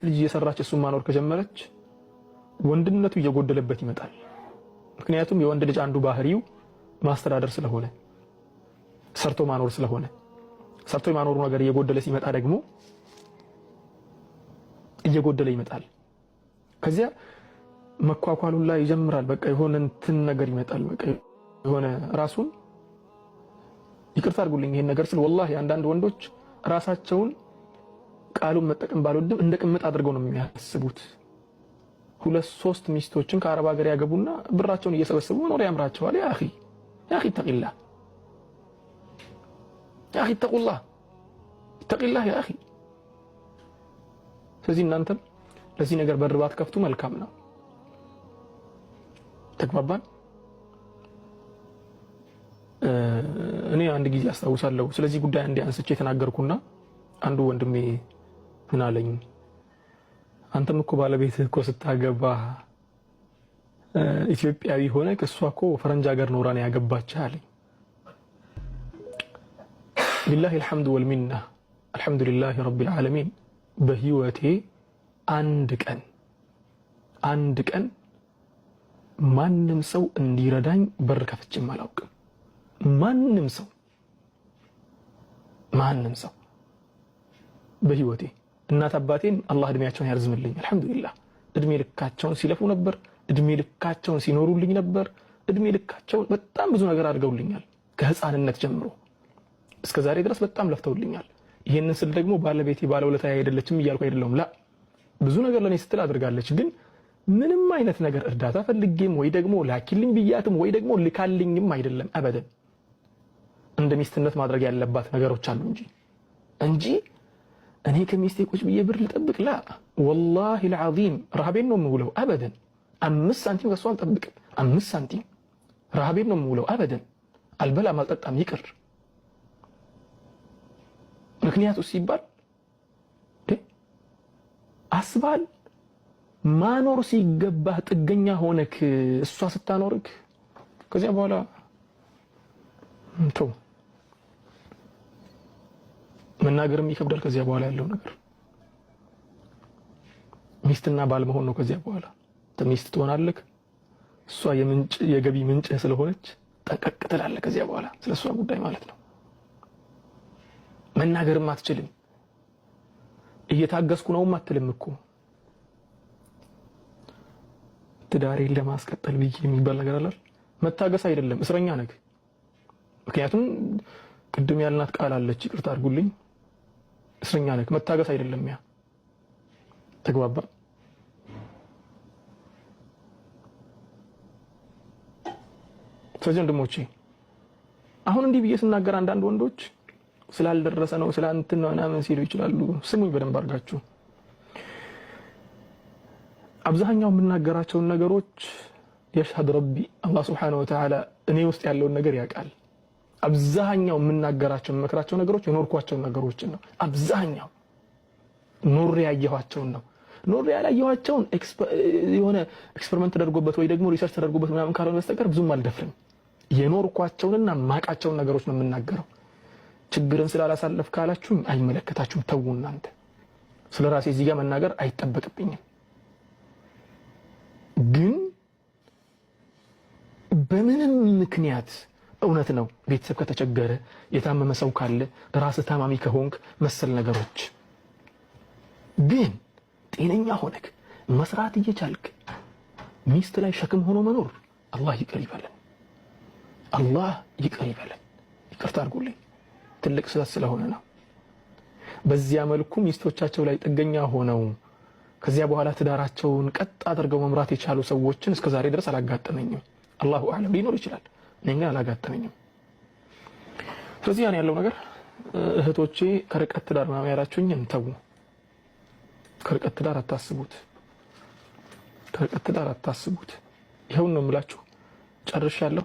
ልጅ እየሰራች እሱን ማኖር ከጀመረች ወንድነቱ እየጎደለበት ይመጣል። ምክንያቱም የወንድ ልጅ አንዱ ባህሪው ማስተዳደር ስለሆነ ሰርቶ ማኖር ስለሆነ ሰርቶ የማኖሩ ነገር እየጎደለ ሲመጣ ደግሞ እየጎደለ ይመጣል። ከዚያ መኳኳሉን ላይ ይጀምራል። በቃ የሆነ እንትን ነገር ይመጣል። በቃ የሆነ ራሱን ይቅርታ አድርጉልኝ ይሄን ነገር ስለ ወላሂ አንዳንድ ወንዶች ራሳቸውን ቃሉን መጠቀም ባልወድም እንደ ቅምጥ አድርገው ነው የሚያስቡት። 2-3 ሚስቶችን ከአረብ ሀገር ያገቡና ብራቸውን እየሰበሰቡ መኖር ያምራቸዋል። ያ አኺ ተቂላህ ያ አኺ ተቂላህ ያ አኺ። ስለዚህ እናንተም ለዚህ ነገር በር ባትከፍቱ መልካም ነው። ተግባባን? እኔ አንድ ጊዜ አስታውሳለሁ ስለዚህ ጉዳይ አንዴ አንስቼ ተናገርኩና አንዱ ወንድሜ ምን አለኝ፣ አንተም እኮ ባለቤትህ እኮ ስታገባ ኢትዮጵያዊ ሆነ ከሷ እኮ ፈረንጅ ሀገር ኖራ ነው ያገባችህ አለኝ። ሊላሂ አልሐምዱ ወልሚና አልሐምዱሊላሂ ረቢል ዓለሚን በህይወቴ አንድ ቀን ማንም ሰው እንዲረዳኝ በር ከፍቼም አላውቅም። ማንም ሰው በህይወቴ እናት አባቴን አላህ እድሜያቸውን ያርዝምልኝ አልሐምዱሊላህ። እድሜ ልካቸውን ሲለፉ ነበር፣ እድሜ ልካቸውን ሲኖሩልኝ ነበር፣ እድሜ ልካቸውን በጣም ብዙ ነገር አድርገውልኛል። ከህፃንነት ጀምሮ እስከ ዛሬ ድረስ በጣም ለፍተውልኛል። ይሄንን ስል ደግሞ ባለቤቴ ባለውለታ አይደለችም እያልኩ አይደለም። ላ ብዙ ነገር ለኔ ስትል አድርጋለች። ግን ምንም አይነት ነገር እርዳታ ፈልጌም ወይ ደግሞ ላኪልኝ ብያትም ወይ ደግሞ ልካልኝም አይደለም። አበደን እንደ ሚስትነት ማድረግ ያለባት ነገሮች አሉ እንጂ እኔ ከሚስቴ ቁጭ ብዬ ብር ልጠብቅ ላ ወላሂ العظيم ረሃቤን ነው የምውለው። አበደን 5 ሳንቲም ከሷ አልጠብቅም። 5 ሳንቲም ረሃቤን ነው የምውለው። አበደን አልበላም አልጠጣም ይቅር። ምክንያቱ ሲባል አስባል ማኖር ሲገባህ ጥገኛ ሆነክ እሷ ስታኖርክ ከዚያ በኋላ እንተው መናገርም ይከብዳል። ከዚያ በኋላ ያለው ነገር ሚስትና ባል መሆን ነው። ከዚያ በኋላ ሚስት ትሆናለህ። እሷ የገቢ ምንጭ ስለሆነች ጠንቀቅ ትላለህ። ከዚያ በኋላ ስለሷ ጉዳይ ማለት ነው። መናገርም አትችልም። እየታገስኩ ነውም አትልም እኮ ትዳሬን ለማስቀጠል ብዬ የሚባል ነገር አለ። መታገስ አይደለም እስረኛ ነህ። ምክንያቱም ቅድም ያልናት ቃል አለች፣ ይቅርታ አድርጉልኝ፣ እስረኛ ነህ። መታገስ አይደለም ያ። ተግባባ? ስለዚህ ወንድሞቼ አሁን እንዲህ ብዬ ስናገር አንዳንድ ወንዶች ስላልደረሰ ነው ስላንተ ነው ምናምን ሲሉ ይችላሉ። ስሙኝ በደንብ አድርጋችሁ። አብዛኛው የምናገራቸውን ነገሮች የሽሃድ ረቢ አላህ Subhanahu Wa Ta'ala እኔ ውስጥ ያለውን ነገር ያውቃል። አብዛኛው የምናገራቸው የምመክራቸው ነገሮች የኖርኳቸው ነገሮችን ነው። አብዛኛው ኖር ያየኋቸውን ነው። ኖር ያላየኋቸውን የሆነ ኤክስፐሪመንት ተደርጎበት ወይ ደግሞ ሪሰርች ተደርጎበት ምናምን ካልሆነ በስተቀር ብዙም አልደፍርም። የኖርኳቸውንና ማቃቸውን ነገሮች ነው የምናገረው። ችግርን ስላላሳለፍ ካላችሁኝ አይመለከታችሁም። ተው እናንተ። ስለራሴ እዚህ ጋር መናገር አይጠበቅብኝም። ግን በምንም ምክንያት እውነት ነው ቤተሰብ ከተቸገረ የታመመ ሰው ካለ ራስ ታማሚ ከሆንክ መሰል ነገሮች ግን ጤነኛ ሆነክ መስራት እየቻልክ ሚስት ላይ ሸክም ሆኖ መኖር አላህ ይቅር ይበለን። አላህ ይቅር ይበለን። ይቅርታ አድርጉልኝ ትልቅ ስህተት ስለሆነ ነው። በዚያ መልኩ ሚስቶቻቸው ላይ ጥገኛ ሆነው ከዚያ በኋላ ትዳራቸውን ቀጥ አድርገው መምራት የቻሉ ሰዎችን እስከዛሬ ድረስ አላጋጠመኝም። አላሁ አዕለም ሊኖር ይችላል፣ እኔ ግን አላጋጠመኝም። ስለዚህ ያን ያለው ነገር እህቶቼ ከርቀት ትዳር ምናምን ያላችሁኝ እንተው። ከርቀት ትዳር አታስቡት፣ ከርቀት ትዳር አታስቡት። ይሄውን ነው የምላችሁ። ጨርሻለሁ።